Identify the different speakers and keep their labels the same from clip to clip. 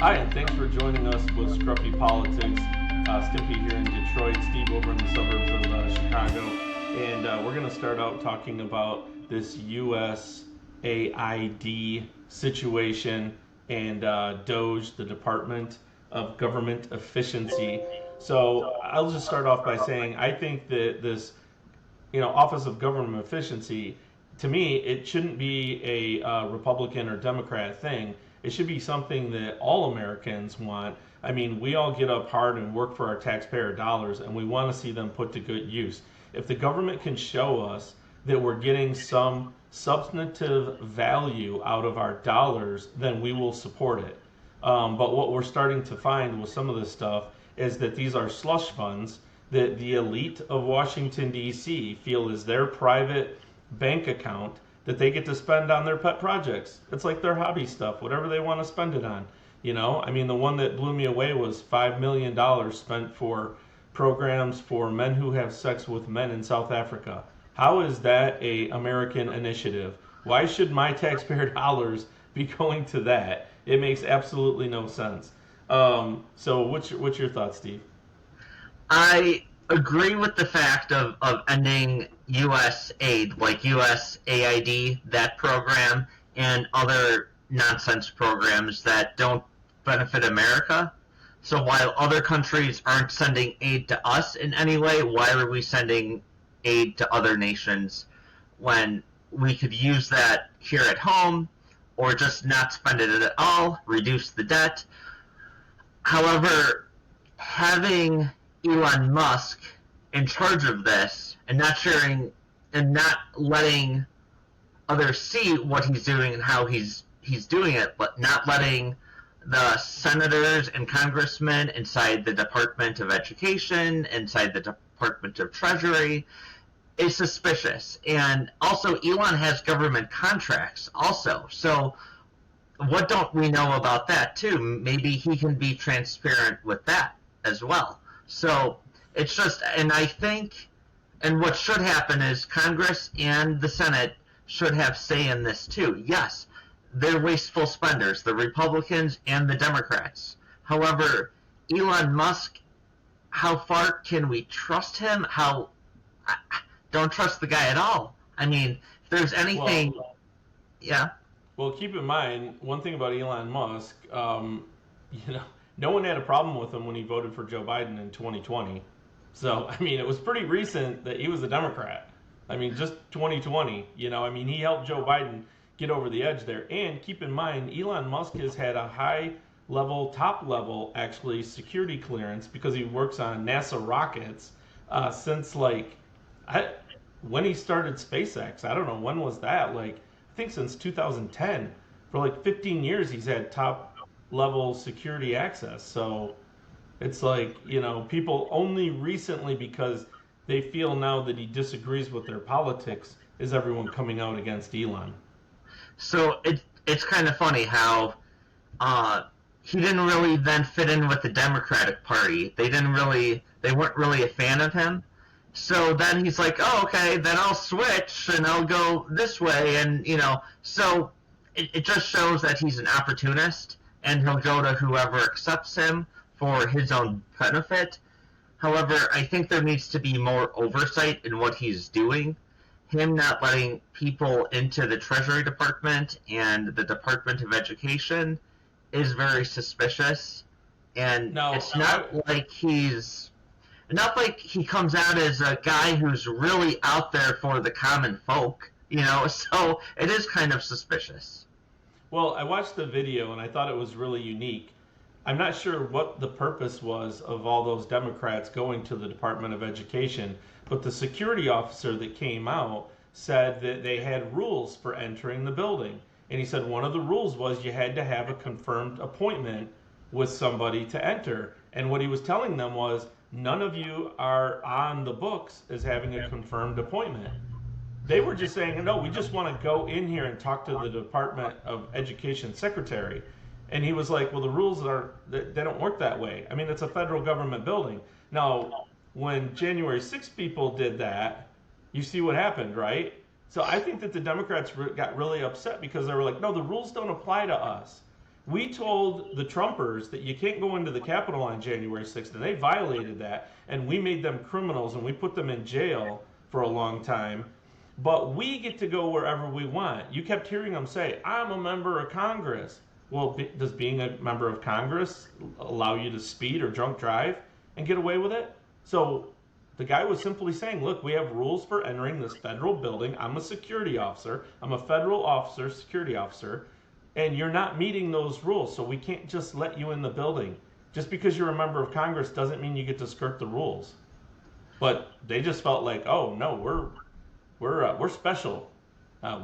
Speaker 1: Hi, and thanks for joining us with Scruffy Politics. Stimpy here in Detroit, Steve over in the suburbs of Chicago. And we're going to start out talking about this USAID situation and DOGE, the Department of Government Efficiency. So I'll just start off by saying I think that this Office of Government Efficiency, to me, it shouldn't be a Republican or Democrat thing. It should be something that all Americans want. I mean, we all get up hard and work for our taxpayer dollars, and we want to see them put to good use. If the government can show us that we're getting some substantive value out of our dollars, then we will support it. But what we're starting to find with some of this stuff is that these are slush funds that the elite of Washington, D.C. feel is their private bank account that they get to spend on their pet projects. It's like their hobby stuff, whatever they want to spend it on. I mean, the one that blew me away was $5 million spent for programs for men who have sex with men in South Africa. How is that a American initiative? Why should my taxpayer dollars be going to that? It makes absolutely no sense. So what's your thoughts, Steve?
Speaker 2: I agree with the fact of ending U.S. aid, like USAID, that program, and other nonsense programs that don't benefit America. So while other countries aren't sending aid to us in any way, why are we sending aid to other nations when we could use that here at home or just not spend it at all, reduce the debt? However, having Elon Musk in charge of this and not sharing and not letting others see what he's doing and how he's doing it, but not letting the senators and congressmen inside the Department of Education, inside the Department of Treasury, is suspicious. And also, Elon has government contracts also. So what don't we know about that too? Maybe he can be transparent with that as well. So it's just, and I think, and what should happen is Congress and the Senate should have say in this too. Yes, they're wasteful spenders, the Republicans and the Democrats. However, Elon Musk, how far can we trust him? I don't trust the guy at all. I mean, if there's anything,
Speaker 1: Well,
Speaker 2: yeah.
Speaker 1: well, keep in mind one thing about Elon Musk. You know, no one had a problem with him when he voted for Joe Biden in 2020. So, I mean, it was pretty recent that he was a Democrat. I mean, just 2020, I mean, he helped Joe Biden get over the edge there. And keep in mind, Elon Musk has had a high level, top level, actually, security clearance because he works on NASA rockets since I, when he started SpaceX. I don't know, when was that? I think since 2010. For like 15 years, he's had top level security access. So it's like, people only recently, because they feel now that he disagrees with their politics, is everyone coming out against Elon.
Speaker 2: So it's kind of funny how uh, he didn't really then fit in with the Democratic Party. They weren't really a fan of him. So then he's like, oh, okay, then I'll switch and I'll go this way. And, so it just shows that he's an opportunist and he'll go to whoever accepts him for his own benefit. However, I think there needs to be more oversight in what he's doing. Him not letting people into the Treasury Department and the Department of Education is very suspicious. And
Speaker 1: Now,
Speaker 2: it's not like he comes out as a guy who's really out there for the common folk, so it is kind of suspicious.
Speaker 1: I watched the video and I thought it was really unique. I'm not sure what the purpose was of all those Democrats going to the Department of Education, but the security officer that came out said that they had rules for entering the building. And he said one of the rules was you had to have a confirmed appointment with somebody to enter. And what he was telling them was none of you are on the books as having a confirmed appointment. They were just saying, no, we just want to go in here and talk to the Department of Education secretary. And he was like, well, the rules they don't work that way. I mean, it's a federal government building. Now, when January 6th people did that, you see what happened, right? So I think that the Democrats got really upset because they were like, no, the rules don't apply to us. We told the Trumpers that you can't go into the Capitol on January 6th, and they violated that, and we made them criminals, and we put them in jail for a long time. But we get to go wherever we want. You kept hearing them say, I'm a member of Congress. Well, does being a member of Congress allow you to speed or drunk drive and get away with it? So the guy was simply saying, look, we have rules for entering this federal building. I'm a security officer. I'm a federal officer, security officer, and you're not meeting those rules, so we can't just let you in the building. Just because you're a member of Congress doesn't mean you get to skirt the rules. But they just felt like, oh no, we're special.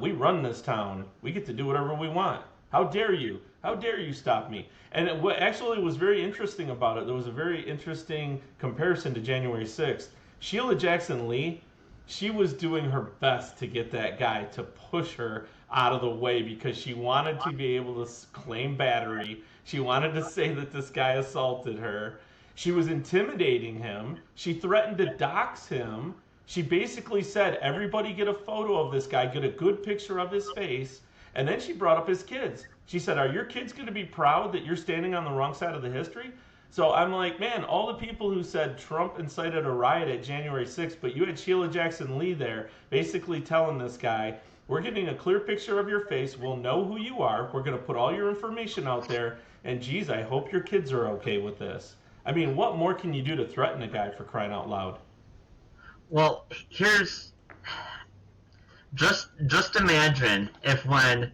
Speaker 1: We run this town. We get to do whatever we want. How dare you? How dare you stop me? And what actually was very interesting about it, there was a very interesting comparison to January 6th. Sheila Jackson Lee, she was doing her best to get that guy to push her out of the way because she wanted to be able to claim battery. She wanted to say that this guy assaulted her. She was intimidating him. She threatened to dox him. She basically said, everybody get a photo of this guy, get a good picture of his face. And then she brought up his kids. She said, are your kids going to be proud that you're standing on the wrong side of the history? So I'm like, man, all the people who said Trump incited a riot at January 6th, but you had Sheila Jackson Lee there basically telling this guy, we're getting a clear picture of your face. We'll know who you are. We're going to put all your information out there. And geez, I hope your kids are okay with this. I mean, what more can you do to threaten a guy, for crying out loud?
Speaker 2: Well, here's just imagine if when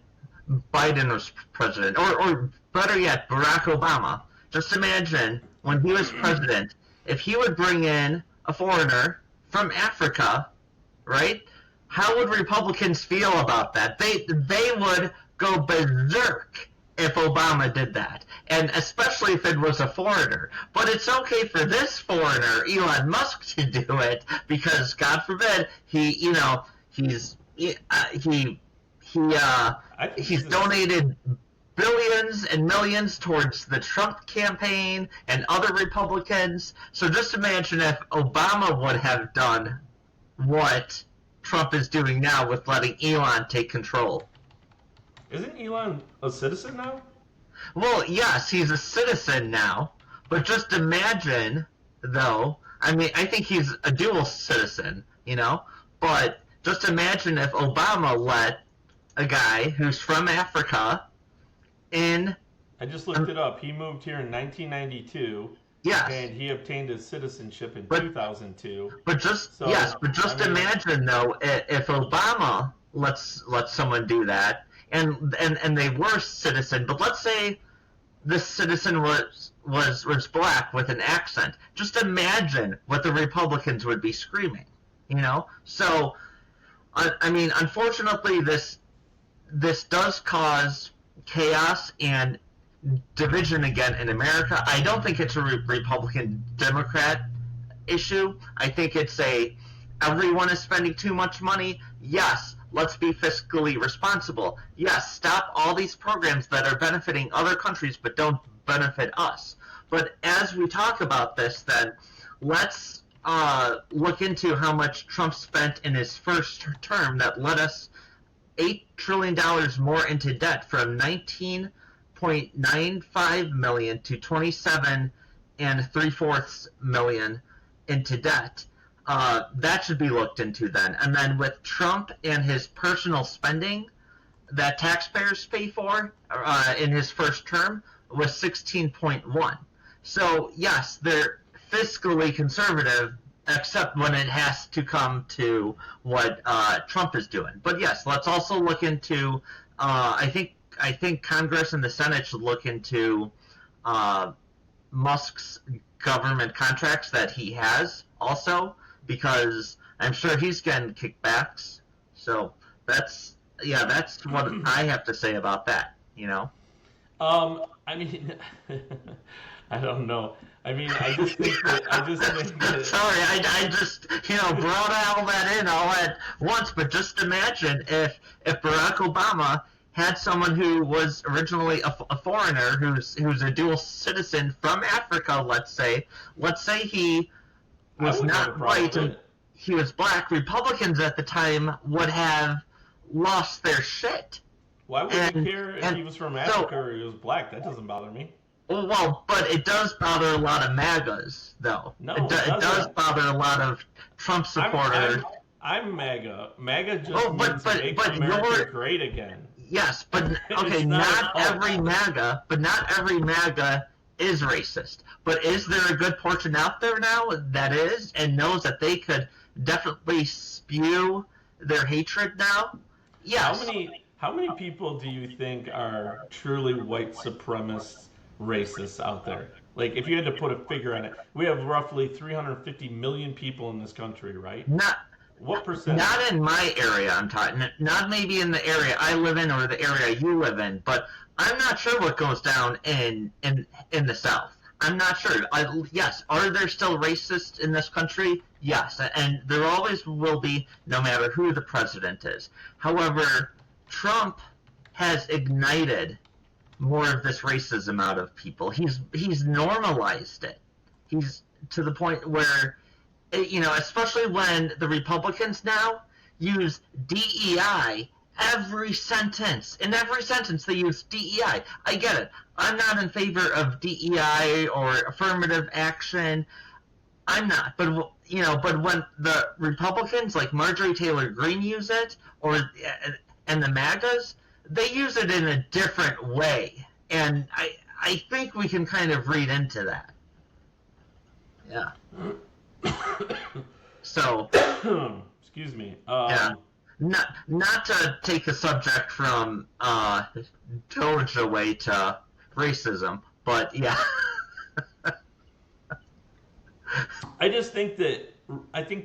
Speaker 2: Biden was president, or better yet, Barack Obama. Just imagine when he was president, if he would bring in a foreigner from Africa, right? How would Republicans feel about that? They would go berserk if Obama did that, and especially if it was a foreigner. But it's okay for this foreigner, Elon Musk, to do it because, God forbid, he's donated billions and millions towards the Trump campaign and other Republicans. So just imagine if Obama would have done what Trump is doing now with letting Elon take control.
Speaker 1: Isn't Elon a citizen now?
Speaker 2: Well, yes, he's a citizen now, but just imagine, though, I mean, I think he's a dual citizen, but just imagine if Obama let a guy who's from Africa in...
Speaker 1: I just looked it up. He moved here in 1992.
Speaker 2: Yes.
Speaker 1: And he obtained his citizenship in 2002.
Speaker 2: But just imagine, though, if Obama lets someone do that, and they were citizen, but let's say this citizen was black with an accent. Just imagine what the Republicans would be screaming, So, I mean, unfortunately, this does cause chaos and division again in America. I don't think it's a Republican-Democrat issue. I think it's everyone is spending too much money. Yes, let's be fiscally responsible. Yes, stop all these programs that are benefiting other countries but don't benefit us. But as we talk about this, then, let's look into how much Trump spent in his first term that led us $8 trillion more into debt, from 19.95 million to 27 3/4 million into debt. That should be looked into then. And then with Trump and his personal spending that taxpayers pay for in his first term was 16.1. So yes, they're fiscally conservative, except when it has to come to what Trump is doing. But yes, let's also look into. I think Congress and the Senate should look into Musk's government contracts that he has also, because I'm sure he's getting kickbacks. So that's what I have to say about that.
Speaker 1: I mean, I don't know. I mean, I just think that.
Speaker 2: Sorry, I just brought all that in all at once. But just imagine if Barack Obama had someone who was originally a foreigner, who's a dual citizen from Africa. Let's say he was not white and he was black. Republicans at the time would have lost their shit.
Speaker 1: Why would you care if he was from Africa or he was black? That doesn't bother me.
Speaker 2: Well, but it does bother a lot of MAGAs, though.
Speaker 1: No,
Speaker 2: it does bother a lot of Trump supporters.
Speaker 1: I'm MAGA. MAGA just means make America great again.
Speaker 2: Yes, but okay, not every MAGA is racist. But is there a good portion out there now that is and knows that they could definitely spew their hatred now? Yes.
Speaker 1: How many people do you think are truly white supremacists, racists out there? Like, if you had to put a figure on it, we have roughly 350 million people in this country, right? What percent?
Speaker 2: Not in my area, I'm talking. Not maybe in the area I live in or the area you live in, but I'm not sure what goes down in the South. I'm not sure. Yes, are there still racists in this country? Yes, and there always will be, no matter who the president is. However, Trump has ignited more of this racism out of people. He's normalized it. He's to the point where, especially when the Republicans now use DEI every sentence. In every sentence they use DEI. I get it. I'm not in favor of DEI or affirmative action. I'm not. But when the Republicans like Marjorie Taylor Greene use it, and the MAGAs, they use it in a different way. And I think we can kind of read into that. Yeah. So,
Speaker 1: excuse me.
Speaker 2: Yeah. Not to take the subject from DOGE away to racism, but yeah.
Speaker 1: I just think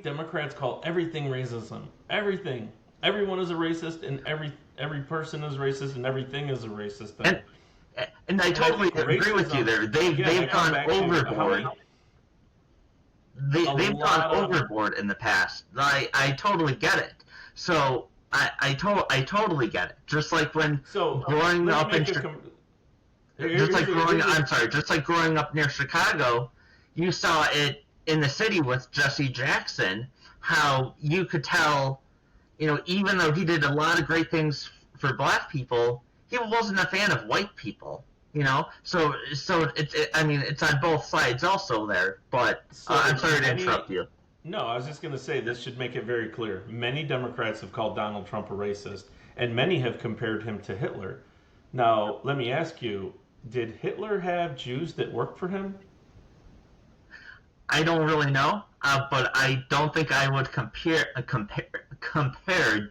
Speaker 1: Democrats call everything racism. Everything. Everyone is a racist, and every person is racist, and everything is a racist thing.
Speaker 2: And I totally agree with you there. They've gone overboard. They've gone overboard in the past. I totally get it. So I totally get it. Just like when growing up in just like growing up near Chicago, you saw it in the city with Jesse Jackson, how you could tell, even though he did a lot of great things for black people, he wasn't a fan of white people. So it's on both sides also there. But I'm sorry to interrupt you.
Speaker 1: No, I was just going to say this should make it very clear. Many Democrats have called Donald Trump a racist, and many have compared him to Hitler. Now, let me ask you, did Hitler have Jews that worked for him?
Speaker 2: I don't really know, but I don't think I would compare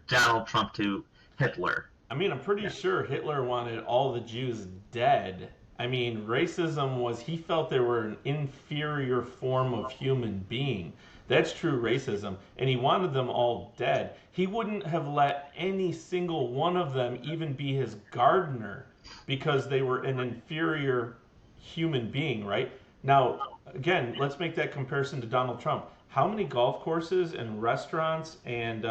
Speaker 2: Donald Trump to Hitler.
Speaker 1: I mean, I'm pretty sure Hitler wanted all the Jews dead. I mean, racism was he felt they were an inferior form of human being. That's true racism. And he wanted them all dead. He wouldn't have let any single one of them even be his gardener because they were an inferior human being, right? Now, again, let's make that comparison to Donald Trump. How many golf courses and restaurants and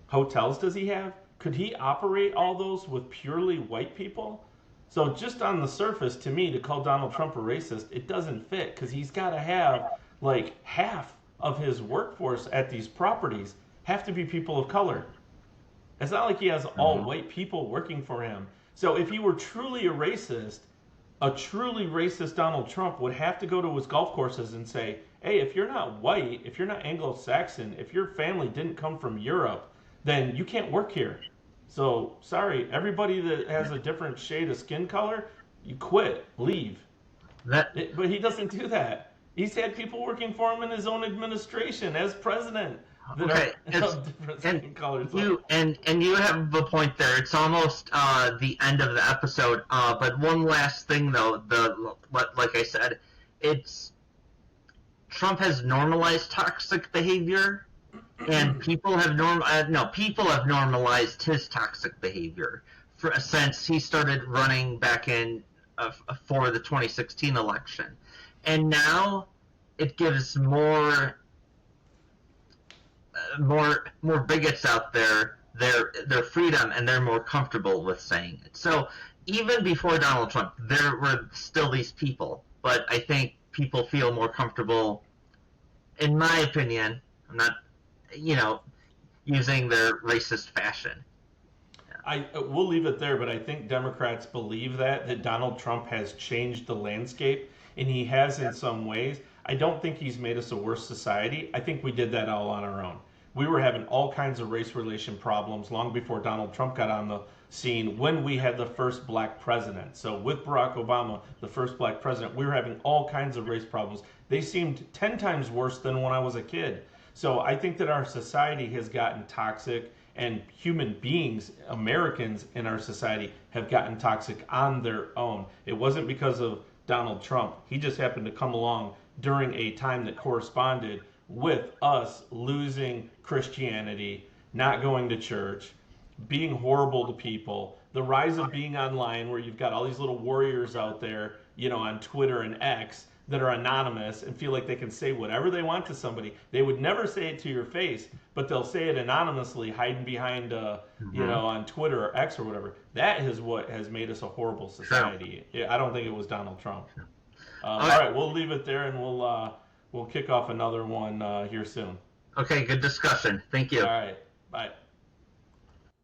Speaker 1: hotels does he have? Could he operate all those with purely white people? So just on the surface, to me, to call Donald Trump a racist, it doesn't fit because he's got to have like half of his workforce at these properties have to be people of color. It's not like he has all white people working for him. So if he were truly a truly racist Donald Trump would have to go to his golf courses and say, hey, if you're not white, if you're not Anglo-Saxon, if your family didn't come from Europe, then you can't work here. So, sorry, everybody that has a different shade of skin color, you quit, leave. But he doesn't do that. He's had people working for him in his own administration as president that are of different skin colors.
Speaker 2: You have a point there. It's almost the end of the episode. But one last thing, though, like I said, Trump has normalized toxic behavior. And people have normalized his toxic behavior since he started running back in for the 2016 election, and now it gives more bigots out there their freedom, and they're more comfortable with saying it. So even before Donald Trump, there were still these people, but I think people feel more comfortable, in my opinion. I'm not using their racist fashion.
Speaker 1: We'll leave it there, but I think Democrats believe that Donald Trump has changed the landscape, and he has in some ways. I don't think he's made us a worse society. I think we did that all on our own. We were having all kinds of race relation problems long before Donald Trump got on the scene when we had the first black president. So with Barack Obama, the first black president, we were having all kinds of race problems. They seemed 10 times worse than when I was a kid. So I think that our society has gotten toxic, and human beings, Americans in our society, have gotten toxic on their own. It wasn't because of Donald Trump. He just happened to come along during a time that corresponded with us losing Christianity, not going to church, being horrible to people, the rise of being online, where you've got all these little warriors out there, on Twitter and X, that are anonymous and feel like they can say whatever they want to somebody. They would never say it to your face, but they'll say it anonymously, hiding behind, on Twitter or X or whatever. That is what has made us a horrible society. I don't think it was Donald Trump. All right, we'll leave it there, and we'll kick off another one here soon.
Speaker 2: Okay, good discussion. Thank you.
Speaker 1: All right, bye.